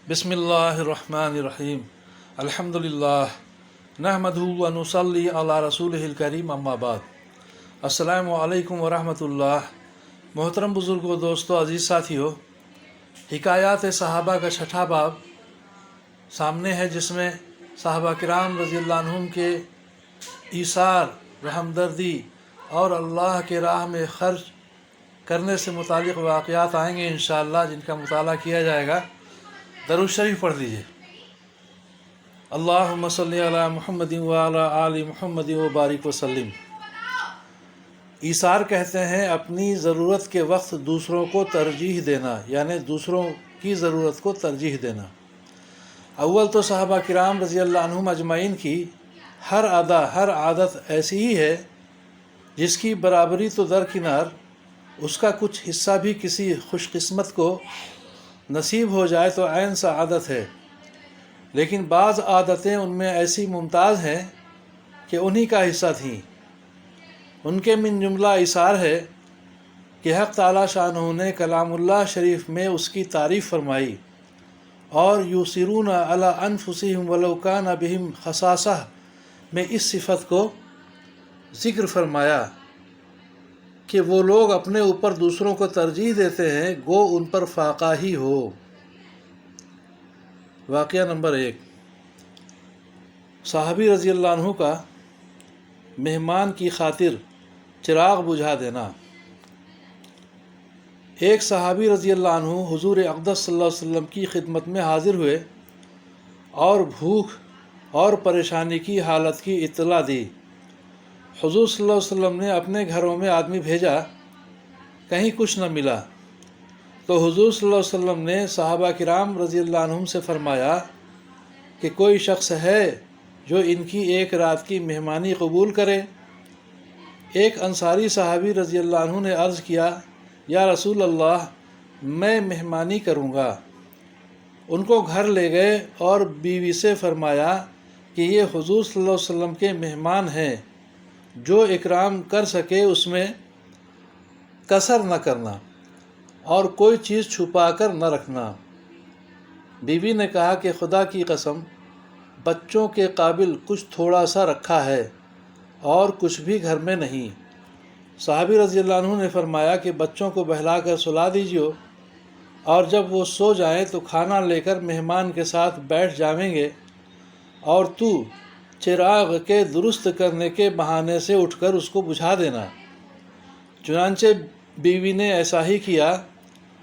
بسم اللہ الرحمن الرحیم الحمدللہ نحمدہ و نصلی علی رسولہ الکریم اما بعد۔ السلام علیکم ورحمۃ اللہ۔ محترم بزرگوں، دوستو، عزیز ساتھیو، حکایات صحابہ کا 6واں باب سامنے ہے، جس میں صحابہ کرام رضی اللہ عنہم کے ایثار، رحمدردی اور اللہ کے راہ میں خرچ کرنے سے متعلق واقعات آئیں گے انشاءاللہ، جن کا مطالعہ کیا جائے گا۔ درود شریف پڑھ لیجیے۔ اللہم صلی علی محمد وعلی آل محمد وبارک وسلم۔ ایثار کہتے ہیں اپنی ضرورت کے وقت دوسروں کو ترجیح دینا، یعنی دوسروں کی ضرورت کو ترجیح دینا۔ اول تو صحابہ کرام رضی اللہ عنہم اجمعین کی ہر عادت ایسی ہی ہے جس کی برابری تو درکنار، اس کا کچھ حصہ بھی کسی خوش قسمت کو نصیب ہو جائے تو عین سعادت ہے، لیکن بعض عادتیں ان میں ایسی ممتاز ہیں کہ انہی کا حصہ تھیں۔ ان کے من جملہ ایثار ہے کہ حق تعالی شانہ نے کلام اللہ شریف میں اس کی تعریف فرمائی، اور یؤثرون علی انفسہم ولو کان بہم خصاصہ میں اس صفت کو ذکر فرمایا کہ وہ لوگ اپنے اوپر دوسروں کو ترجیح دیتے ہیں گو ان پر فاقہ ہی ہو۔ واقعہ نمبر 1، صحابی رضی اللہ عنہ کا مہمان کی خاطر چراغ بجھا دینا۔ ایک صحابی رضی اللہ عنہ حضور اقدس صلی اللہ علیہ وسلم کی خدمت میں حاضر ہوئے اور بھوک اور پریشانی کی حالت کی اطلاع دی۔ حضور صلی اللہ علیہ وسلم نے اپنے گھروں میں آدمی بھیجا، کہیں کچھ نہ ملا، تو حضور صلی اللہ علیہ وسلم نے صحابہ کرام رضی اللہ عنہم سے فرمایا کہ کوئی شخص ہے جو ان کی ایک رات کی مہمانی قبول کرے؟ ایک انصاری صحابی رضی اللہ عنہ نے عرض کیا، یا رسول اللہ، میں مہمانی کروں گا۔ ان کو گھر لے گئے اور بیوی سے فرمایا کہ یہ حضور صلی اللہ علیہ وسلم کے مہمان ہیں، جو اکرام کر سکے اس میں کسر نہ کرنا اور کوئی چیز چھپا کر نہ رکھنا۔ بیوی نے کہا کہ خدا کی قسم، بچوں کے قابل کچھ تھوڑا سا رکھا ہے اور کچھ بھی گھر میں نہیں۔ صحابی رضی اللہ عنہ نے فرمایا کہ بچوں کو بہلا کر سلا دیجیے، اور جب وہ سو جائیں تو کھانا لے کر مہمان کے ساتھ بیٹھ جاویں گے، اور تو چراغ کے درست کرنے کے بہانے سے اٹھ کر اس کو بجھا دینا۔ چنانچہ بیوی نے ایسا ہی کیا،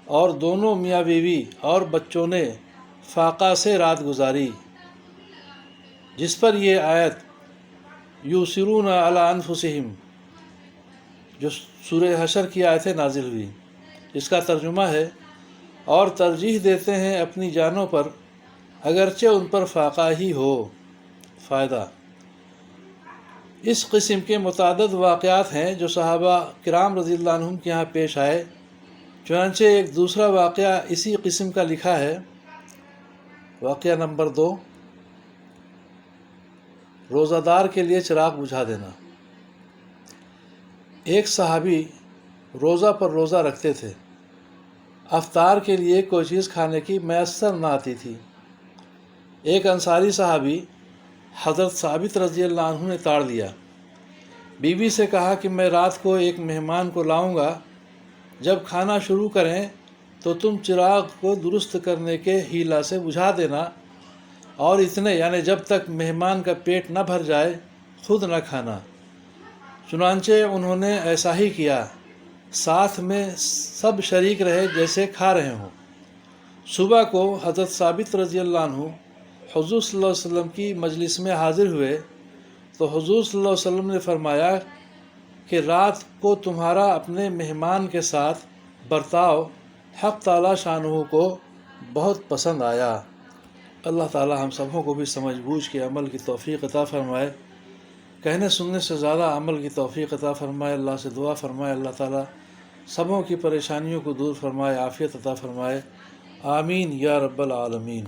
اور دونوں میاں بیوی اور بچوں نے فاقہ سے رات گزاری، جس پر یہ آیت یؤثرون علی انفسہم، جو سورہ حشر کی آیت نازل ہوئی، اس کا ترجمہ ہے، اور ترجیح دیتے ہیں اپنی جانوں پر اگرچہ ان پر فاقہ ہی ہو۔ فائدہ: اس قسم کے متعدد واقعات ہیں جو صحابہ کرام رضی اللہ عنہم کے یہاں پیش آئے۔ چنانچہ ایک دوسرا واقعہ اسی قسم کا لکھا ہے۔ واقعہ نمبر 2، روزہ دار کے لیے چراغ بجھا دینا۔ ایک صحابی روزہ پر روزہ رکھتے تھے، افطار کے لیے کوئی چیز کھانے کی میسر نہ آتی تھی۔ ایک انصاری صحابی حضرت ثابت رضی اللہ عنہ نے تاڑ لیا، بیوی سے کہا کہ میں رات کو ایک مہمان کو لاؤں گا، جب کھانا شروع کریں تو تم چراغ کو درست کرنے کے ہیلا سے بجھا دینا، اور اتنے یعنی جب تک مہمان کا پیٹ نہ بھر جائے خود نہ کھانا۔ چنانچہ انہوں نے ایسا ہی کیا، ساتھ میں سب شریک رہے جیسے کھا رہے ہوں۔ صبح کو حضرت ثابت رضی اللہ عنہ حضور صلی اللہ علیہ وسلم کی مجلس میں حاضر ہوئے تو حضور صلی اللہ علیہ وسلم نے فرمایا کہ رات کو تمہارا اپنے مہمان کے ساتھ برتاؤ حق تعالی شانہ کو بہت پسند آیا۔ اللہ تعالی ہم سبوں کو بھی سمجھ بوجھ کے عمل کی توفیق عطا فرمائے، کہنے سننے سے زیادہ عمل کی توفیق عطا فرمائے۔ اللہ سے دعا فرمائے اللہ تعالی سبوں کی پریشانیوں کو دور فرمائے، عافیت عطا فرمائے، آمین یا رب العالمین۔